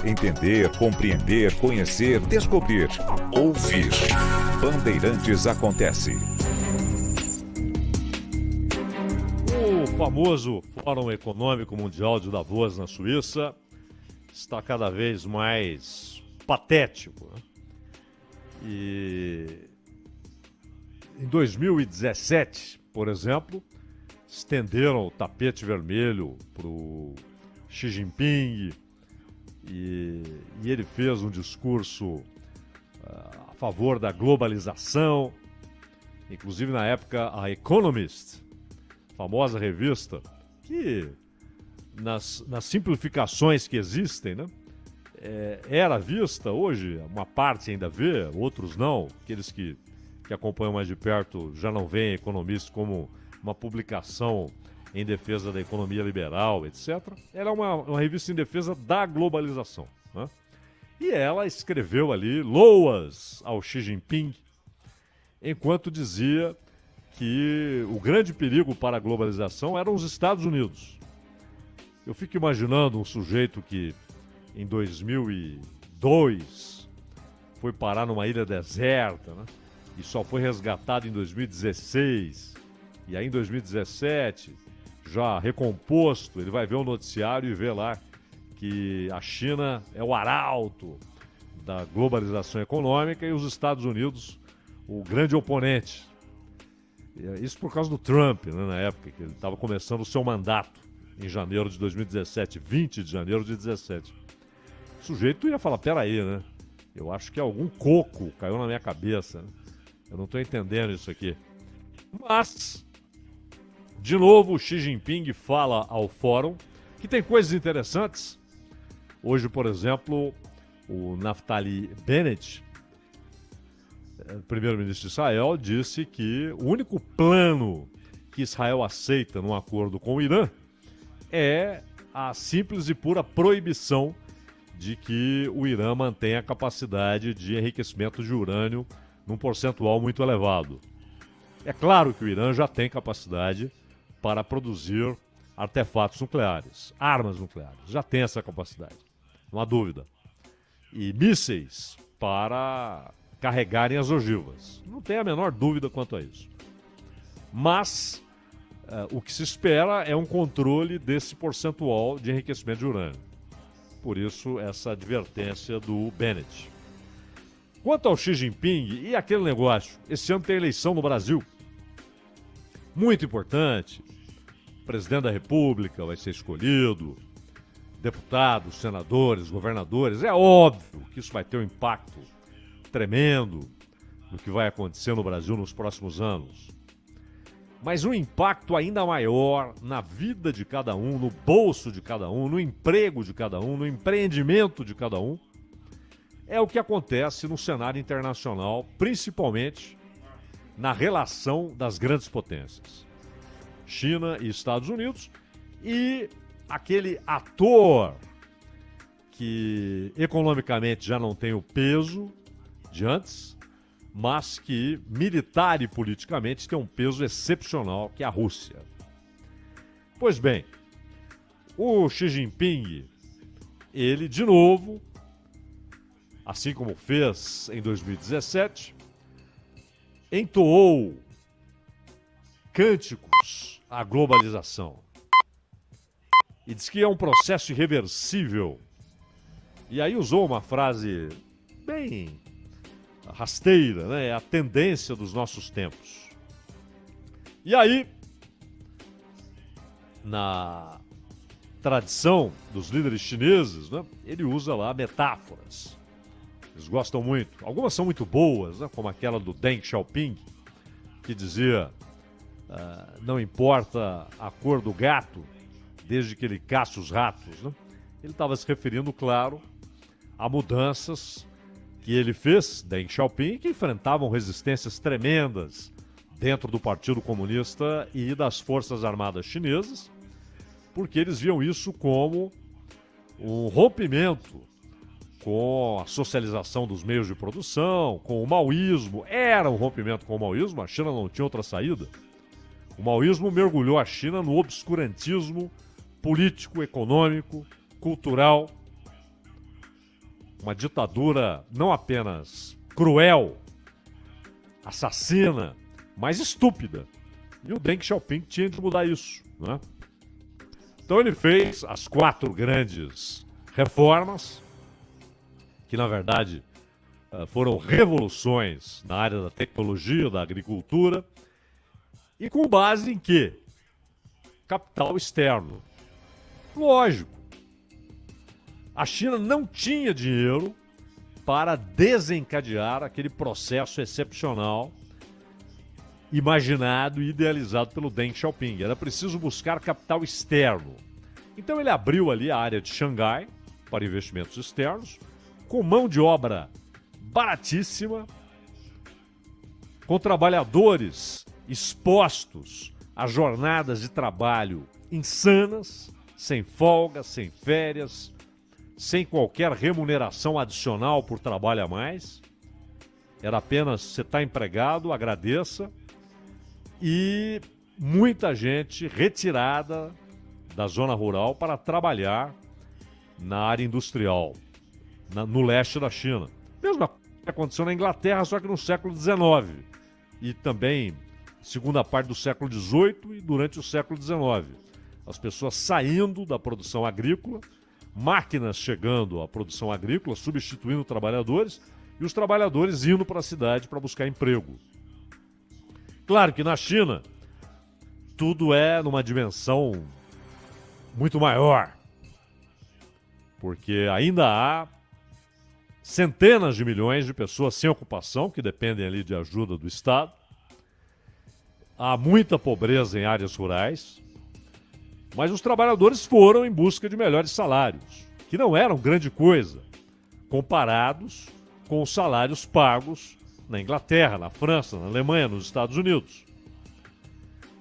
entender, compreender, conhecer, descobrir, ouvir. Bandeirantes Acontece. O famoso Fórum Econômico Mundial de Davos, na Suíça, está cada vez mais patético, né? E em 2017, por exemplo, estenderam o tapete vermelho para o Xi Jinping e ele fez um discurso a favor da globalização. Inclusive, na época, a Economist, famosa revista, que nas simplificações que existem, né, era vista, hoje uma parte ainda vê, outros não, aqueles que acompanham mais de perto já não veem Economist como uma publicação em defesa da economia liberal, etc. Era uma revista em defesa da globalização, né? E ela escreveu ali loas ao Xi Jinping, enquanto dizia que o grande perigo para a globalização eram os Estados Unidos. Eu fico imaginando um sujeito que em 2002 foi parar numa ilha deserta, né? E só foi resgatado em 2016. E aí em 2017, já recomposto, ele vai ver o noticiário e ver lá que a China é o arauto da globalização econômica e os Estados Unidos o grande oponente. Isso por causa do Trump, né, na época, que ele estava começando o seu mandato em janeiro de 2017, 20 de janeiro de 2017. O sujeito ia falar, peraí, né? Eu acho que algum coco caiu na minha cabeça, né? Eu não estou entendendo isso aqui. Mas, de novo, o Xi Jinping fala ao fórum que tem coisas interessantes. Hoje, por exemplo, o Naftali Bennett, primeiro-ministro de Israel, disse que o único plano que Israel aceita num acordo com o Irã é a simples e pura proibição de que o Irã mantenha a capacidade de enriquecimento de urânio num percentual muito elevado. É claro que o Irã já tem capacidade para produzir artefatos nucleares, armas nucleares, já tem essa capacidade, não há dúvida. E mísseis para carregarem as ogivas, não tem a menor dúvida quanto a isso. Mas o que se espera é um controle desse percentual de enriquecimento de urânio. Por isso, essa advertência do Bennett. Quanto ao Xi Jinping e aquele negócio, esse ano tem eleição no Brasil. Muito importante. O presidente da República vai ser escolhido, deputados, senadores, governadores. É óbvio que isso vai ter um impacto tremendo no que vai acontecer no Brasil nos próximos anos. Mas um impacto ainda maior na vida de cada um, no bolso de cada um, no emprego de cada um, no empreendimento de cada um, é o que acontece no cenário internacional, principalmente na relação das grandes potências, China e Estados Unidos, e aquele ator que economicamente já não tem o peso de antes, mas que militar e politicamente tem um peso excepcional, que é a Rússia. Pois bem, o Xi Jinping, ele de novo, assim como fez em 2017, entoou cânticos à globalização e diz que é um processo irreversível. E aí usou uma frase bem rasteira, né? É a tendência dos nossos tempos. E aí, na tradição dos líderes chineses, né, ele usa lá metáforas. Eles gostam muito. Algumas são muito boas, né, como aquela do Deng Xiaoping, que dizia não importa a cor do gato, desde que ele caça os ratos, né? Ele estava se referindo, claro, a mudanças que ele fez, Deng Xiaoping, que enfrentavam resistências tremendas dentro do Partido Comunista e das Forças Armadas Chinesas, porque eles viam isso como um rompimento com a socialização dos meios de produção, com o maoísmo. Era um rompimento com o maoísmo, a China não tinha outra saída. O maoísmo mergulhou a China no obscurantismo político, econômico, cultural. uma ditadura não apenas cruel, assassina, mas estúpida. E o Deng Xiaoping tinha de mudar isso, né? Então ele fez as 4 grandes reformas, que na verdade foram revoluções na área da tecnologia, da agricultura, e com base em quê? Capital externo. Lógico, a China não tinha dinheiro para desencadear aquele processo excepcional imaginado e idealizado pelo Deng Xiaoping. Era preciso buscar capital externo. Então ele abriu ali a área de Xangai para investimentos externos, com mão de obra baratíssima, com trabalhadores expostos a jornadas de trabalho insanas, sem folga, sem férias, sem qualquer remuneração adicional por trabalho a mais. Era apenas você está empregado, agradeça. E muita gente retirada da zona rural para trabalhar na área industrial, no leste da China. Mesma coisa que aconteceu na Inglaterra, só que no século XIX. E também segunda parte do século XVIII e durante o século XIX. As pessoas saindo da produção agrícola, máquinas chegando à produção agrícola, substituindo trabalhadores, e os trabalhadores indo para a cidade para buscar emprego. Claro que na China, tudo é numa dimensão muito maior, porque ainda há centenas de milhões de pessoas sem ocupação, que dependem ali de ajuda do Estado. Há muita pobreza em áreas rurais, mas os trabalhadores foram em busca de melhores salários, que não eram grande coisa, comparados com os salários pagos na Inglaterra, na França, na Alemanha, nos Estados Unidos.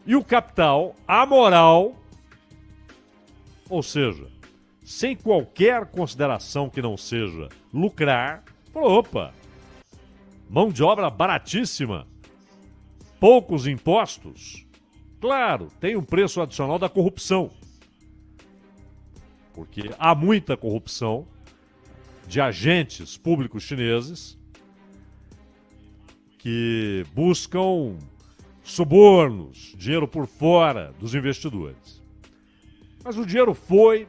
E o capital amoral, ou seja, sem qualquer consideração que não seja lucrar, falou, opa, mão de obra baratíssima, poucos impostos. Claro, tem um preço adicional da corrupção, porque há muita corrupção de agentes públicos chineses que buscam subornos, dinheiro por fora dos investidores. Mas o dinheiro foi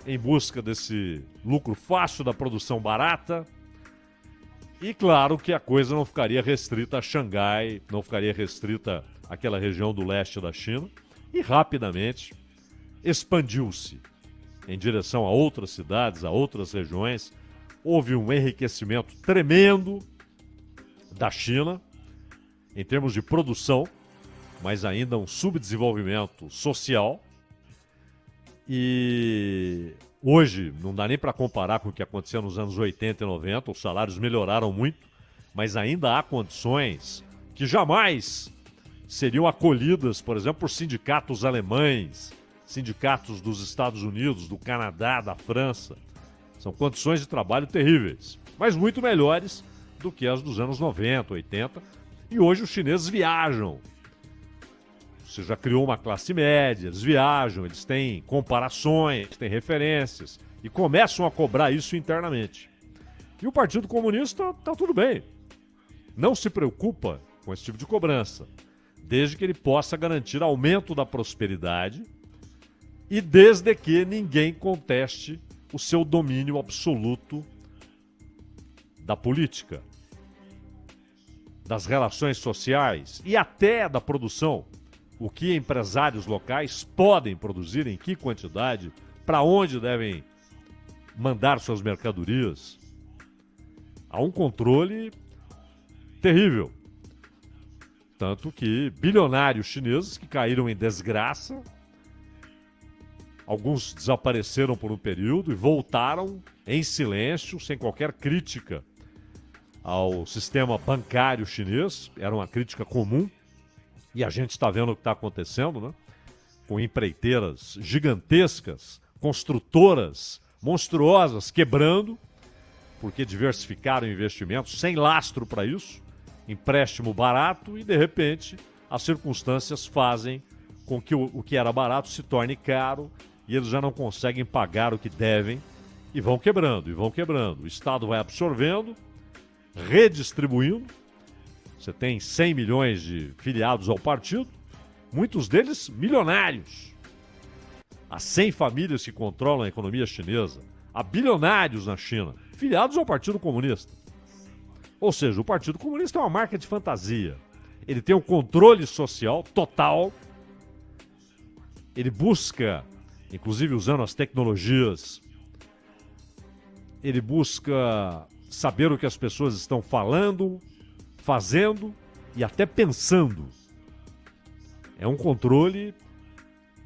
em busca desse lucro fácil da produção barata. E claro que a coisa não ficaria restrita a Xangai, não ficaria restrita àquela região do leste da China. E rapidamente expandiu-se em direção a outras cidades, a outras regiões. Houve um enriquecimento tremendo da China, em termos de produção, mas ainda um subdesenvolvimento social. E hoje não dá nem para comparar com o que acontecia nos anos 80 e 90, os salários melhoraram muito, mas ainda há condições que jamais seriam acolhidas, por exemplo, por sindicatos alemães, sindicatos dos Estados Unidos, do Canadá, da França. São condições de trabalho terríveis, mas muito melhores do que as dos anos 90, 80. E hoje os chineses viajam. Você já criou uma classe média, eles viajam, eles têm comparações, têm referências e começam a cobrar isso internamente. E o Partido Comunista está tudo bem. Não se preocupa com esse tipo de cobrança, desde que ele possa garantir aumento da prosperidade e desde que ninguém conteste o seu domínio absoluto da política, das relações sociais e até da produção. O que empresários locais podem produzir, em que quantidade, para onde devem mandar suas mercadorias. Há um controle terrível. Tanto que bilionários chineses que caíram em desgraça, alguns desapareceram por um período e voltaram em silêncio, sem qualquer crítica ao sistema bancário chinês. Era uma crítica comum. E a gente está vendo o que está acontecendo, né? Com empreiteiras gigantescas, construtoras monstruosas quebrando, porque diversificaram investimentos sem lastro para isso, empréstimo barato, e de repente as circunstâncias fazem com que o que era barato se torne caro e eles já não conseguem pagar o que devem E vão quebrando, e vão quebrando. O Estado vai absorvendo, redistribuindo. Você tem 100 milhões de filiados ao partido, muitos deles milionários. Há 100 famílias que controlam a economia chinesa. Há bilionários na China, filiados ao Partido Comunista. Ou seja, o Partido Comunista é uma marca de fantasia. Ele tem um controle social total. Ele busca, inclusive usando as tecnologias, ele busca saber o que as pessoas estão falando, fazendo e até pensando. É um controle,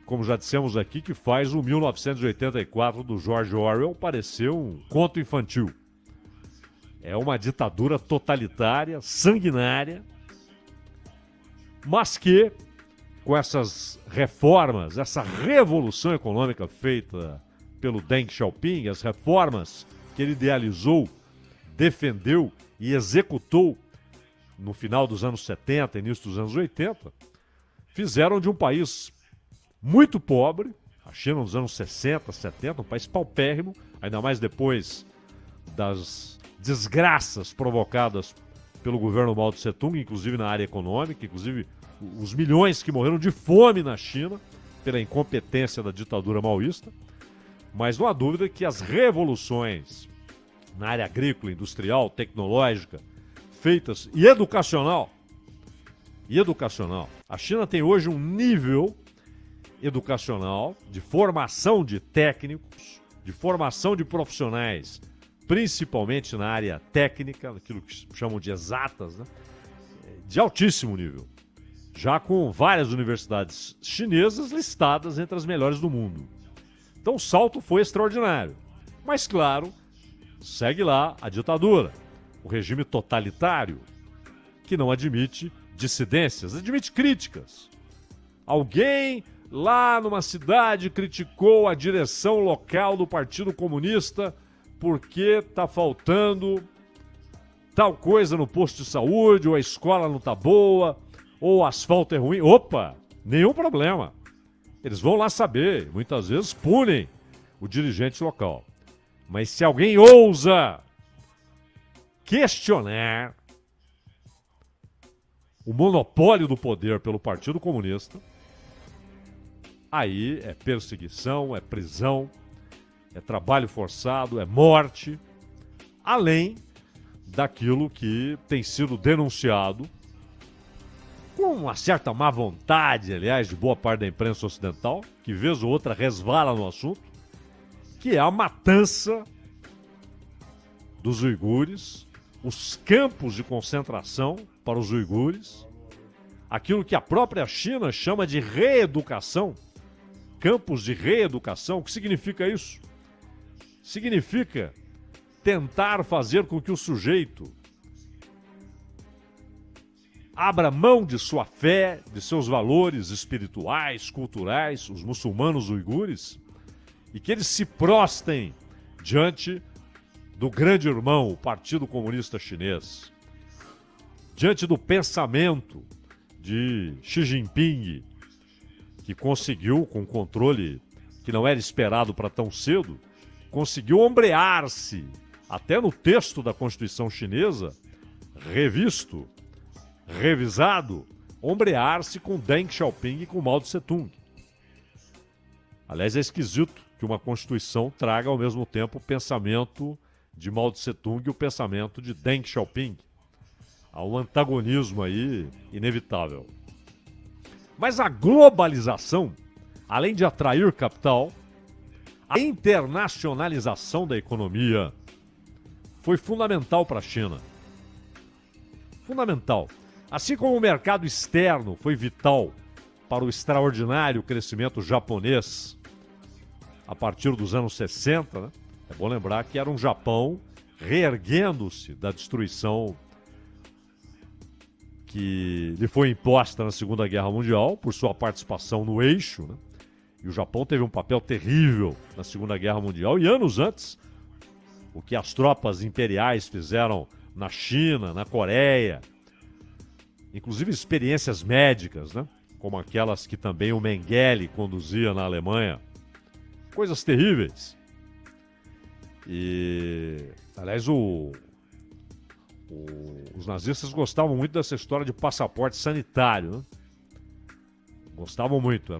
como já dissemos aqui, que faz o 1984 do George Orwell parecer um conto infantil. É uma ditadura totalitária, sanguinária, mas que, com essas reformas, essa revolução econômica feita pelo Deng Xiaoping, as reformas que ele idealizou, defendeu e executou no final dos anos 70, início dos anos 80, fizeram de um país muito pobre, a China nos anos 60, 70, um país paupérrimo, ainda mais depois das desgraças provocadas pelo governo Mao Tse Tung, inclusive na área econômica, inclusive os milhões que morreram de fome na China pela incompetência da ditadura maoísta. Mas não há dúvida que as revoluções na área agrícola, industrial, tecnológica, feitas e educacional. A China tem hoje um nível educacional de formação de técnicos, de formação de profissionais, principalmente na área técnica, aquilo que chamam de exatas, né? De altíssimo nível. Já com várias universidades chinesas listadas entre as melhores do mundo. Então o salto foi extraordinário. Mas, claro, segue lá a ditadura, o regime totalitário, que não admite dissidências, admite críticas. Alguém lá numa cidade criticou a direção local do Partido Comunista porque está faltando tal coisa no posto de saúde, ou a escola não está boa, ou o asfalto é ruim. Opa, nenhum problema. Eles vão lá saber, muitas vezes punem o dirigente local. Mas se alguém ousa questionar o monopólio do poder pelo Partido Comunista, aí é perseguição, é prisão, é trabalho forçado, é morte, além daquilo que tem sido denunciado com uma certa má vontade, aliás, de boa parte da imprensa ocidental, que vez ou outra resvala no assunto, que é a matança dos uigures, os campos de concentração para os uigures, aquilo que a própria China chama de reeducação, campos de reeducação. O que significa isso? Significa tentar fazer com que o sujeito abra mão de sua fé, de seus valores espirituais, culturais, os muçulmanos uigures, e que eles se prostem diante do grande irmão, o Partido Comunista Chinês, diante do pensamento de Xi Jinping, que conseguiu, com controle que não era esperado para tão cedo, conseguiu ombrear-se, até no texto da Constituição Chinesa, revisto, revisado, ombrear-se com Deng Xiaoping e com Mao Tse Tung. Aliás, é esquisito que uma Constituição traga ao mesmo tempo o pensamento de Mao Tse Tung e o pensamento de Deng Xiaoping. Há um antagonismo aí inevitável. Mas a globalização, além de atrair capital, a internacionalização da economia foi fundamental para a China. Fundamental. Assim como o mercado externo foi vital para o extraordinário crescimento japonês a partir dos anos 60, né? É bom lembrar que era um Japão reerguendo-se da destruição que lhe foi imposta na Segunda Guerra Mundial por sua participação no eixo, né? E o Japão teve um papel terrível na Segunda Guerra Mundial. E anos antes, o que as tropas imperiais fizeram na China, na Coreia, inclusive experiências médicas, né? Como aquelas que também o Mengele conduzia na Alemanha. Coisas terríveis. E, aliás, os nazistas gostavam muito dessa história de passaporte sanitário, né? Gostavam muito,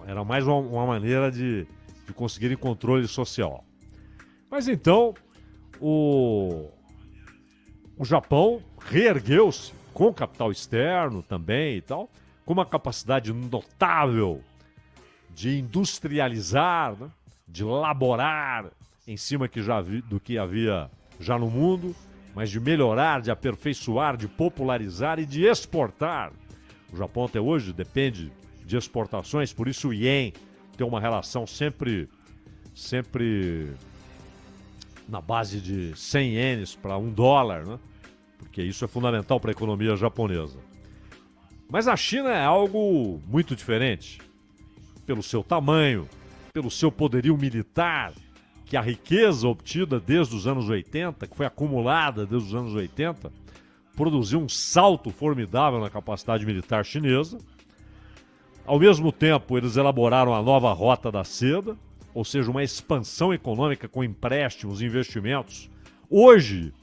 era mais uma maneira de conseguirem controle social. Mas então, o Japão reergueu-se com capital externo também e tal, com uma capacidade notável de industrializar, né? De laborar em cima do que havia já no mundo, mas de melhorar, de aperfeiçoar, de popularizar e de exportar. O Japão até hoje depende de exportações, por isso o ien tem uma relação sempre na base de 100 ienes para $1, né? Porque isso é fundamental para a economia japonesa. Mas a China é algo muito diferente, pelo seu tamanho, pelo seu poderio militar, que a riqueza obtida desde os anos 80, que foi acumulada desde os anos 80, produziu um salto formidável na capacidade militar chinesa. Ao mesmo tempo, eles elaboraram a nova Rota da Seda, ou seja, uma expansão econômica com empréstimos e investimentos. Hoje,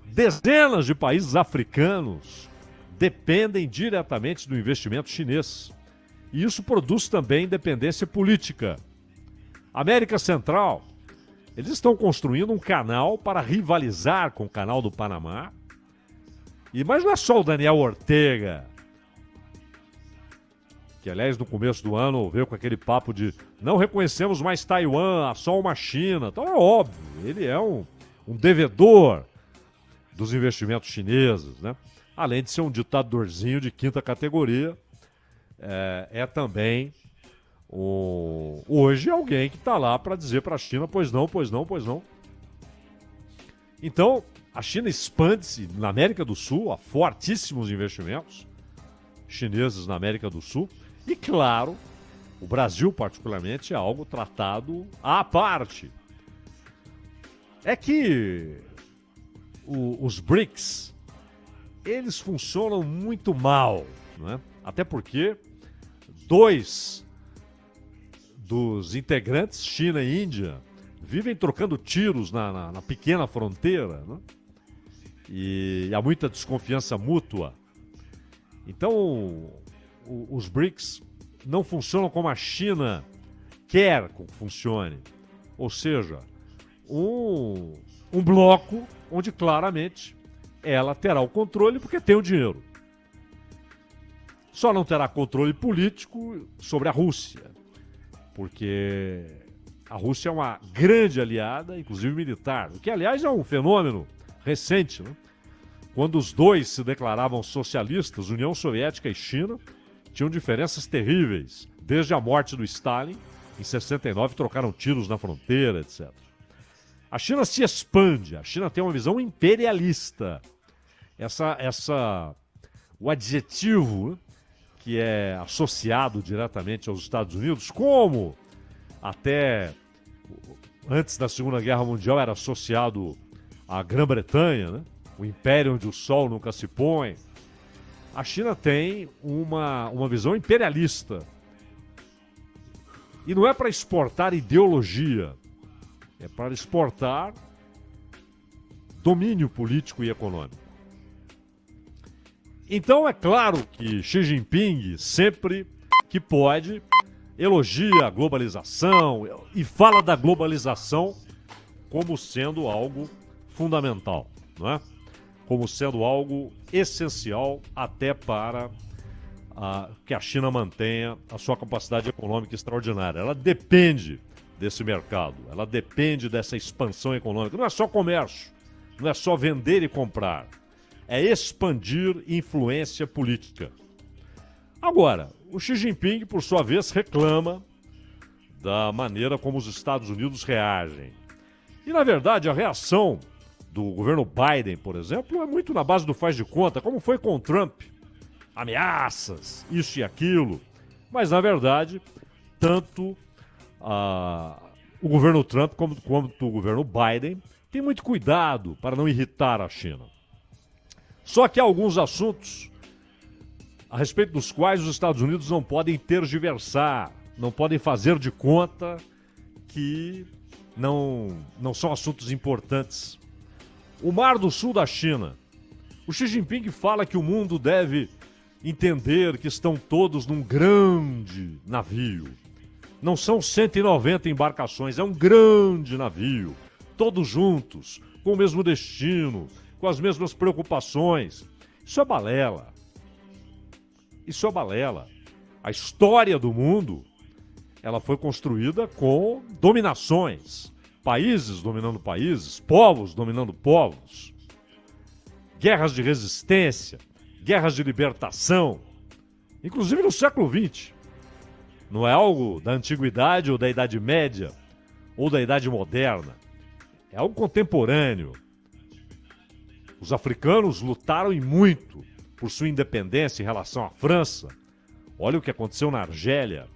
dezenas de países africanos dependem diretamente do investimento chinês. E isso produz também independência política. América Central, eles estão construindo um canal para rivalizar com o canal do Panamá. Mas não é só o Daniel Ortega, que aliás no começo do ano veio com aquele papo de não reconhecemos mais Taiwan, há só uma China. Então é óbvio, ele é um devedor dos investimentos chineses, né? Além de ser um ditadorzinho de quinta categoria, é também hoje alguém que está lá para dizer para a China, pois não, pois não, pois não. Então, a China expande-se na América do Sul, há fortíssimos investimentos chineses na América do Sul. E, claro, o Brasil, particularmente, é algo tratado à parte. É que os BRICS, eles funcionam muito mal, não é? Até porque 2 dos integrantes, China e Índia, vivem trocando tiros na pequena fronteira, né? E há muita desconfiança mútua. Então, os BRICS não funcionam como a China quer que funcione. Ou seja, um bloco onde claramente ela terá o controle porque tem o dinheiro. Só não terá controle político sobre a Rússia, porque a Rússia é uma grande aliada, inclusive militar, o que aliás é um fenômeno recente, né? Quando os dois se declaravam socialistas, União Soviética e China, tinham diferenças terríveis. Desde a morte do Stalin, em 69, trocaram tiros na fronteira, etc. A China se expande, a China tem uma visão imperialista. O adjetivo que é associado diretamente aos Estados Unidos, como até antes da Segunda Guerra Mundial era associado à Grã-Bretanha, né? O império onde o sol nunca se põe. A China tem uma visão imperialista. E não é para exportar ideologia, é para exportar domínio político e econômico. Então é claro que Xi Jinping, sempre que pode, elogia a globalização e fala da globalização como sendo algo fundamental, não é? Como sendo algo essencial até para que a China mantenha a sua capacidade econômica extraordinária. Ela depende desse mercado, ela depende dessa expansão econômica. Não é só comércio, não é só vender e comprar, é expandir influência política. Agora, o Xi Jinping, por sua vez, reclama da maneira como os Estados Unidos reagem. E, na verdade, a reação do governo Biden, por exemplo, é muito na base do faz de conta, como foi com o Trump. Ameaças, isso e aquilo. Mas, na verdade, tanto o governo Trump quanto o governo Biden tem muito cuidado para não irritar a China. Só que há alguns assuntos a respeito dos quais os Estados Unidos não podem tergiversar, não podem fazer de conta que não são assuntos importantes. O Mar do Sul da China. O Xi Jinping fala que o mundo deve entender que estão todos num grande navio. Não são 190 embarcações, é um grande navio. Todos juntos, com o mesmo destino, com as mesmas preocupações. Isso é balela. Isso é balela. A história do mundo, ela foi construída com dominações. Países dominando países, povos dominando povos. Guerras de resistência, guerras de libertação. Inclusive no século XX. Não é algo da antiguidade ou da Idade Média ou da Idade Moderna. É algo contemporâneo. Os africanos lutaram e muito por sua independência em relação à França. Olha o que aconteceu na Argélia.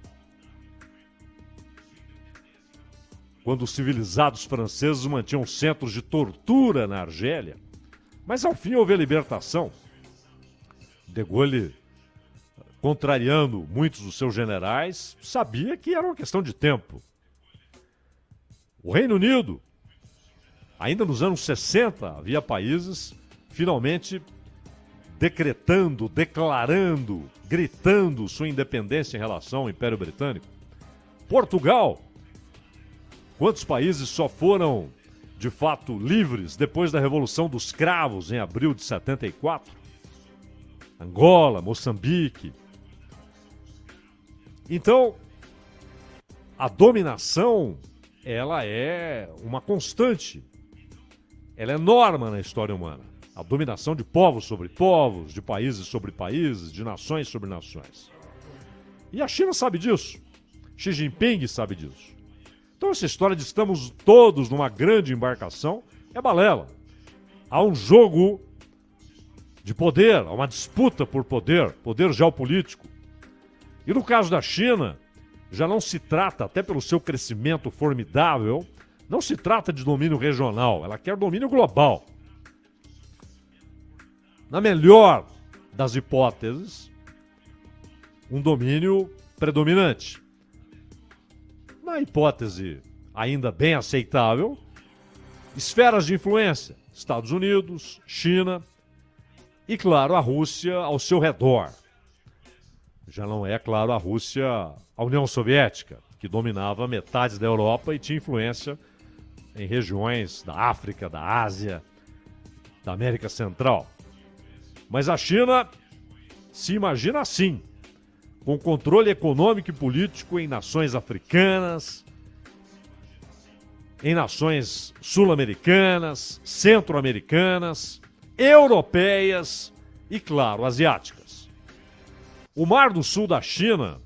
Quando os civilizados franceses mantinham centros de tortura na Argélia. Mas ao fim houve a libertação. De Gaulle, contrariando muitos dos seus generais, sabia que era uma questão de tempo. O Reino Unido, ainda nos anos 60, havia países finalmente decretando, declarando, gritando sua independência em relação ao Império Britânico. Portugal, quantos países só foram de fato livres depois da Revolução dos Cravos em abril de 74? Angola, Moçambique. Então, a dominação, ela é uma constante. Ela é norma na história humana. A dominação de povos sobre povos, de países sobre países, de nações sobre nações. E a China sabe disso. Xi Jinping sabe disso. Então essa história de estamos todos numa grande embarcação é balela. Há um jogo de poder, há uma disputa por poder, poder geopolítico. E no caso da China, já não se trata, até pelo seu crescimento formidável, não se trata de domínio regional, ela quer domínio global. Na melhor das hipóteses, um domínio predominante. Na hipótese ainda bem aceitável, esferas de influência, Estados Unidos, China e, claro, a Rússia ao seu redor. Já não é, claro, a Rússia, a União Soviética, que dominava metade da Europa e tinha influência em regiões da África, da Ásia, da América Central. Mas a China se imagina assim, com controle econômico e político em nações africanas, em nações sul-americanas, centro-americanas, europeias e, claro, asiáticas. O Mar do Sul da China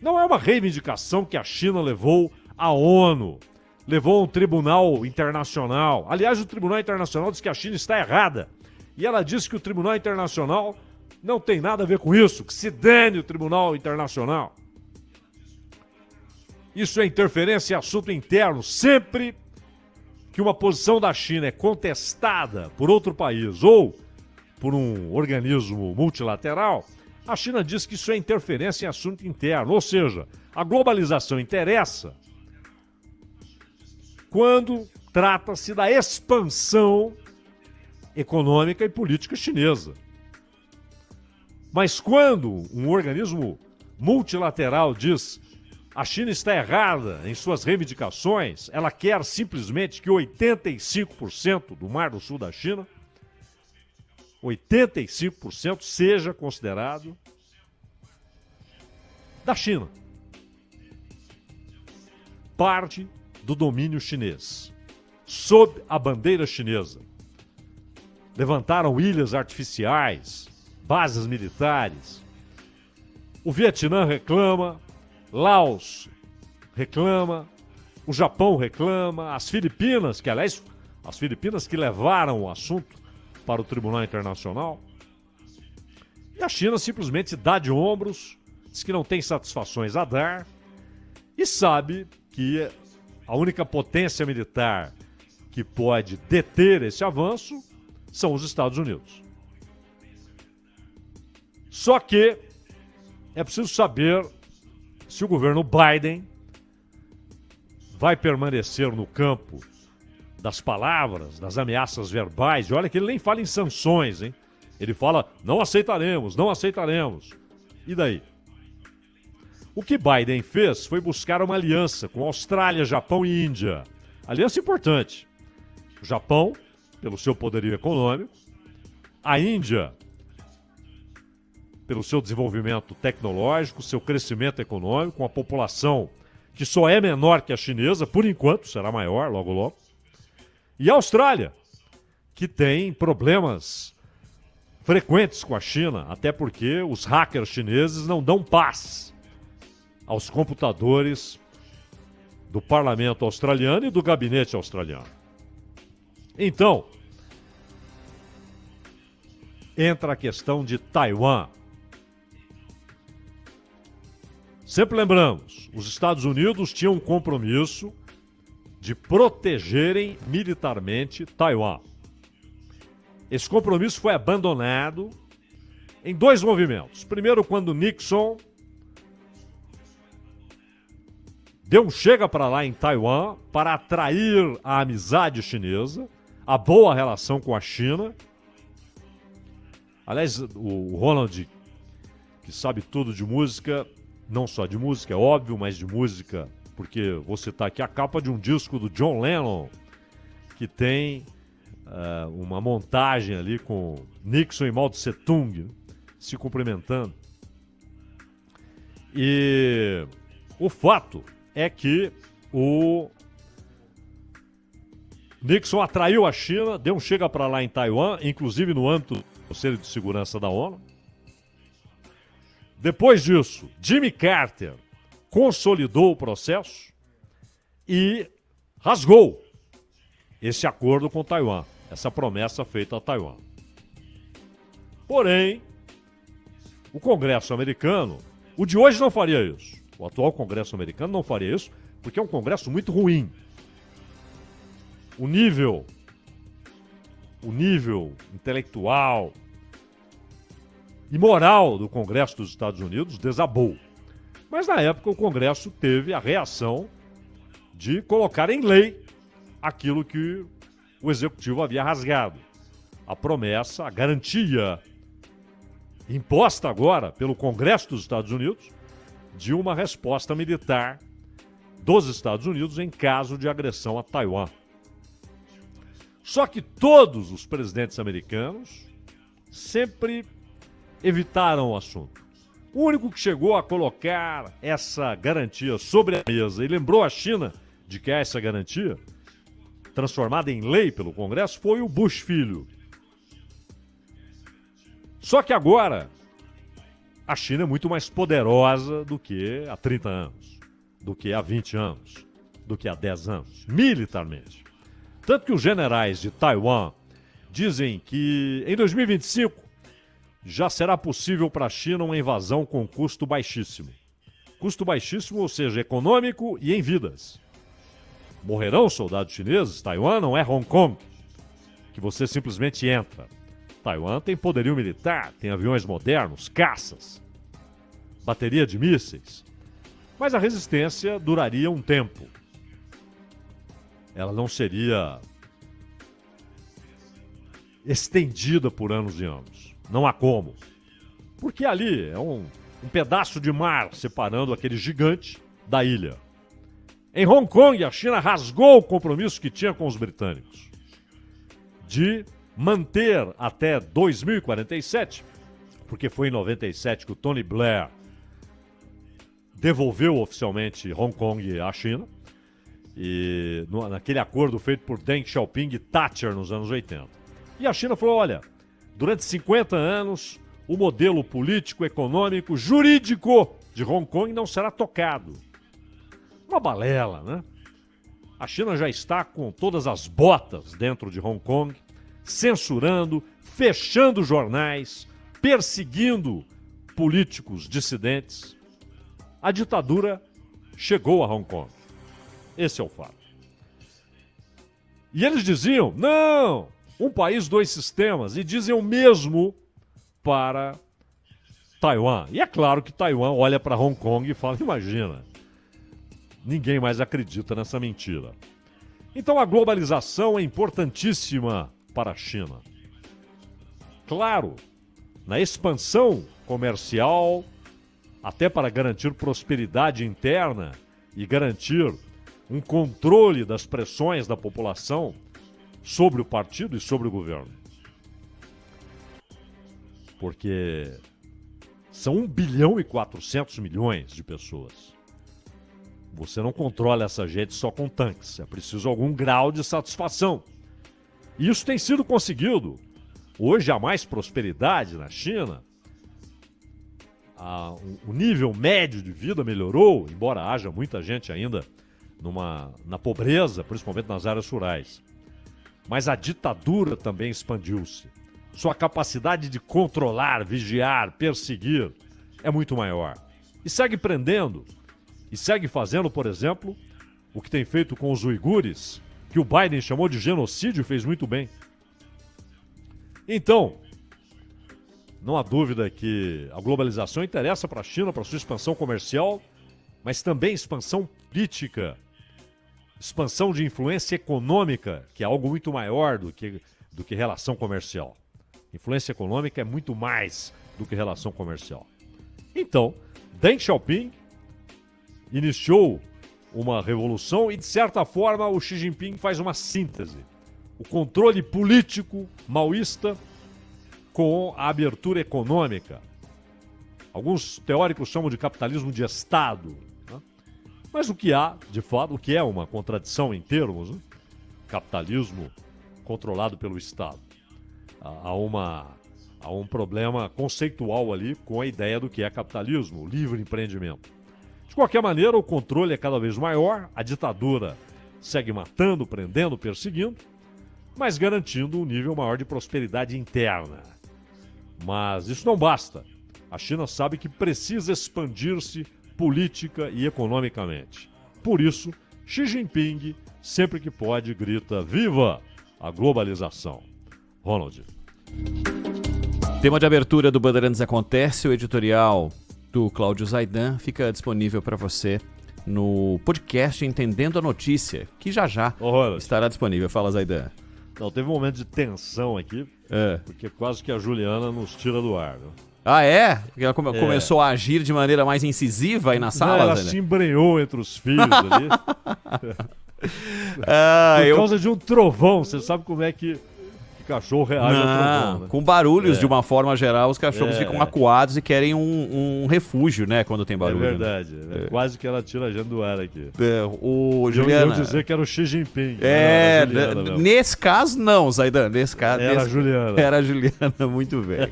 não é uma reivindicação que a China levou à ONU, levou a um tribunal internacional. Aliás, o Tribunal Internacional diz que a China está errada. E ela disse que o Tribunal Internacional não tem nada a ver com isso, que se dane o Tribunal Internacional. Isso é interferência em assunto interno. Sempre que uma posição da China é contestada por outro país ou por um organismo multilateral, a China diz que isso é interferência em assunto interno. Ou seja, a globalização interessa quando trata-se da expansão econômica e política chinesa. Mas quando um organismo multilateral diz a China está errada em suas reivindicações, ela quer simplesmente que 85% do Mar do Sul da China, 85% seja considerado da China. Parte do domínio chinês, sob a bandeira chinesa. Levantaram ilhas artificiais, bases militares. O Vietnã reclama, Laos reclama, o Japão reclama, as Filipinas, que aliás, as Filipinas que levaram o assunto para o Tribunal Internacional. E a China simplesmente dá de ombros, diz que não tem satisfações a dar e sabe que a única potência militar que pode deter esse avanço são os Estados Unidos. Só que é preciso saber se o governo Biden vai permanecer no campo das palavras, das ameaças verbais. E olha que ele nem fala em sanções, hein? Ele fala, não aceitaremos, não aceitaremos. E daí? O que Biden fez foi buscar uma aliança com Austrália, Japão e Índia. Aliança importante. O Japão, pelo seu poderio econômico. A Índia, pelo seu desenvolvimento tecnológico, seu crescimento econômico, uma população que só é menor que a chinesa, por enquanto, será maior logo logo. E a Austrália, que tem problemas frequentes com a China, até porque os hackers chineses não dão paz aos computadores do parlamento australiano e do gabinete australiano. Então, entra a questão de Taiwan. Sempre lembramos, os Estados Unidos tinham um compromisso de protegerem militarmente Taiwan. Esse compromisso foi abandonado em dois movimentos. Primeiro, quando Nixon deu um chega para lá em Taiwan para atrair a amizade chinesa, a boa relação com a China. Aliás, o Ronald, que sabe tudo de música, não só de música, é óbvio, mas de música, porque vou citar aqui a capa de um disco do John Lennon, que tem uma montagem ali com Nixon e Mao Tse Tung se cumprimentando. E o fato é que o Nixon atraiu a China, deu um chega para lá em Taiwan, inclusive no âmbito do Conselho de Segurança da ONU. Depois disso, Jimmy Carter consolidou o processo e rasgou esse acordo com Taiwan, essa promessa feita a Taiwan. Porém, o Congresso americano, o de hoje não faria isso. O atual Congresso americano não faria isso, porque é um Congresso muito ruim. O nível intelectual e moral do Congresso dos Estados Unidos desabou. Mas na época o Congresso teve a reação de colocar em lei aquilo que o Executivo havia rasgado. A promessa, a garantia imposta agora pelo Congresso dos Estados Unidos de uma resposta militar dos Estados Unidos em caso de agressão a Taiwan. Só que todos os presidentes americanos sempre evitaram o assunto. O único que chegou a colocar essa garantia sobre a mesa e lembrou a China de que essa garantia, transformada em lei pelo Congresso, foi o Bush filho. Só que agora a China é muito mais poderosa do que há 30 anos, do que há 20 anos, do que há 10 anos, militarmente. Tanto que os generais de Taiwan dizem que em 2025 já será possível para a China uma invasão com custo baixíssimo. Custo baixíssimo, ou seja, econômico e em vidas. Morrerão soldados chineses? Taiwan não é Hong Kong, que você simplesmente entra. Taiwan tem poderio militar, tem aviões modernos, caças, bateria de mísseis. Mas a resistência duraria um tempo. Ela não seria estendida por anos e anos. Não há como. Porque ali é um pedaço de mar separando aquele gigante da ilha. Em Hong Kong, a China rasgou o compromisso que tinha com os britânicos de manter até 2047, porque foi em 97 que o Tony Blair devolveu oficialmente Hong Kong à China, e naquele acordo feito por Deng Xiaoping e Thatcher nos anos 80. E a China falou, olha, durante 50 anos, o modelo político, econômico, jurídico de Hong Kong não será tocado. Uma balela, né? A China já está com todas as botas dentro de Hong Kong, censurando, fechando jornais, perseguindo políticos dissidentes. A ditadura chegou a Hong Kong. Esse é o fato. E eles diziam, não, um país, dois sistemas, e dizem o mesmo para Taiwan. E é claro que Taiwan olha para Hong Kong e fala, imagina, ninguém mais acredita nessa mentira. Então a globalização é importantíssima para a China. Claro, na expansão comercial, até para garantir prosperidade interna e garantir um controle das pressões da população sobre o partido e sobre o governo. Porque são 1 bilhão e 400 milhões de pessoas. Você não controla essa gente só com tanques. É preciso algum grau de satisfação. E isso tem sido conseguido. Hoje há mais prosperidade na China. O nível médio de vida melhorou, embora haja muita gente ainda na pobreza, principalmente nas áreas rurais. Mas a ditadura também expandiu-se. Sua capacidade de controlar, vigiar, perseguir é muito maior. E segue prendendo. E segue fazendo, por exemplo, o que tem feito com os uigures, que o Biden chamou de genocídio e fez muito bem. Então, não há dúvida que a globalização interessa para a China, para sua expansão comercial, mas também expansão política, expansão de influência econômica, que é algo muito maior do que relação comercial. Influência econômica é muito mais do que relação comercial. Então, Deng Xiaoping iniciou uma revolução e, de certa forma, o Xi Jinping faz uma síntese. O controle político maoísta com a abertura econômica. Alguns teóricos chamam de capitalismo de Estado. Né? Mas o que há, de fato, o que é uma contradição em termos, né? Capitalismo controlado pelo Estado. Há um problema conceitual ali com a ideia do que é capitalismo, o livre empreendimento. De qualquer maneira, o controle é cada vez maior, a ditadura segue matando, prendendo, perseguindo, mas garantindo um nível maior de prosperidade interna. Mas isso não basta. A China sabe que precisa expandir-se política e economicamente. Por isso, Xi Jinping, sempre que pode, grita: viva a globalização! Ronald. Tema de abertura do Bandeirantes Acontece, o editorial do Cláudio Zaidan fica disponível para você no podcast Entendendo a Notícia, que já estará disponível. Fala, Zaidan. Não, teve um momento de tensão aqui, porque quase que a Juliana nos tira do ar. Viu? Ah, é? Ela começou a agir de maneira mais incisiva aí na sala? Ela se embrenhou entre os filhos ali. Por causa de um trovão. Você sabe como é que cachorro reage ao trovão, né? Com barulhos, de uma forma geral, os cachorros ficam acuados e querem um refúgio, né, quando tem barulho. É verdade. Né? Quase que ela tira a gente do ar aqui. Juliana... Eu dizer que era o Xi Jinping. Nesse caso, não, Zaidan. Nesse caso, era a Juliana. Era a Juliana, muito bem.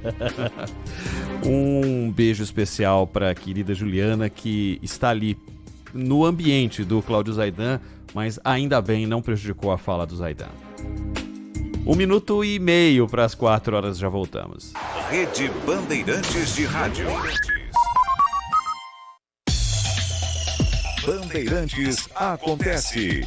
Um beijo especial para a querida Juliana, que está ali no ambiente do Cláudio Zaidan, mas ainda bem não prejudicou a fala do Zaidan. 1 minuto e meio para as 4 horas, já voltamos. Rede Bandeirantes de Rádio. Bandeirantes Acontece.